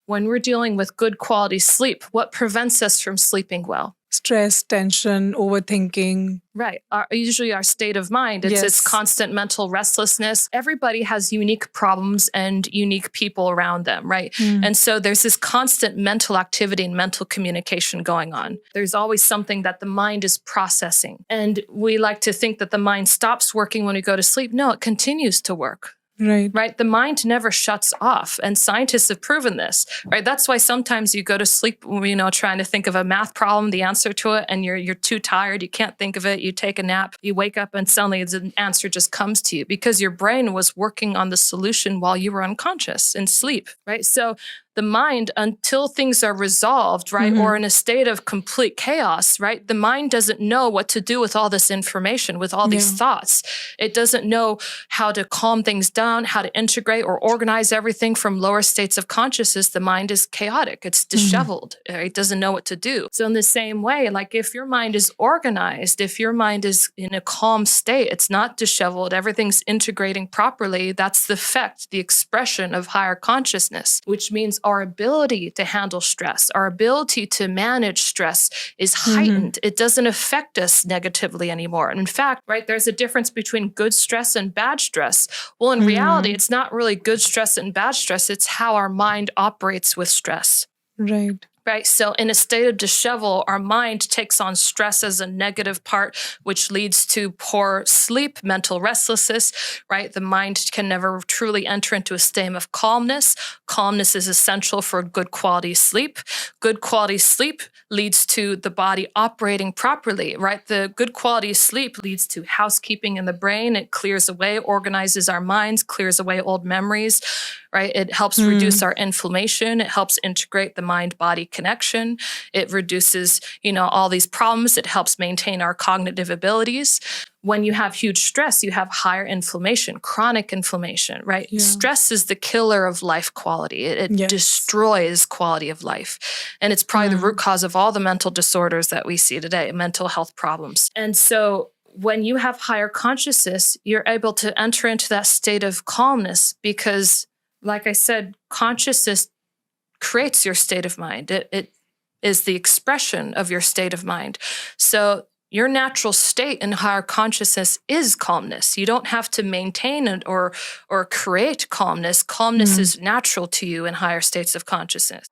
When we're dealing with good quality sleep, what prevents us from sleeping well? Stress, tension, overthinking. Right. Usually our state of mind, it's constant mental restlessness. Everybody has unique problems and unique people around them, right? And so there's this constant mental activity and mental communication going on. There's always something that the mind is processing. And we like to think that the mind stops working when we go to sleep. No, it continues to work. Right. The mind never shuts off. And scientists have proven this, right? That's why sometimes you go to sleep, trying to think of a math problem, the answer to it, and you're too tired. You can't think of it. You take a nap, you wake up, and suddenly the answer just comes to you because your brain was working on the solution while you were unconscious in sleep, right? So the mind, until things are resolved, right, or in a state of complete chaos, right, the mind doesn't know what to do with all this information, with all these thoughts. It doesn't know how to calm things down, how to integrate or organize everything from lower states of consciousness. The mind is chaotic. It's disheveled. It doesn't know what to do. So in the same way, like if your mind is organized, if your mind is in a calm state, it's not disheveled, everything's integrating properly, that's the effect, the expression of higher consciousness, which means our ability to handle stress, our ability to manage stress is heightened. It doesn't affect us negatively anymore. And in fact, right, there's a difference between good stress and bad stress. Well, in reality, it's not really good stress and bad stress. It's how our mind operates with stress. Right. So in a state of dishevel, our mind takes on stress as a negative part, which leads to poor sleep, mental restlessness, right? The mind can never truly enter into a state of calmness. Calmness is essential for good quality sleep. Good quality sleep leads to the body operating properly, right? The good quality sleep leads to housekeeping in the brain. It clears away, organizes our minds, clears away old memories, right? It helps reduce our inflammation. It helps integrate the mind-body connection. It reduces, all these problems. It helps maintain our cognitive abilities. When you have huge stress, you have higher inflammation, chronic inflammation, right? Stress is the killer of life quality. It destroys quality of life. And it's probably the root cause of all the mental disorders that we see today, mental health problems. And so when you have higher consciousness, you're able to enter into that state of calmness because, like I said, consciousness creates your state of mind. It is the expression of your state of mind. So your natural state in higher consciousness is calmness. You don't have to maintain it or create calmness. Calmness is natural to you in higher states of consciousness.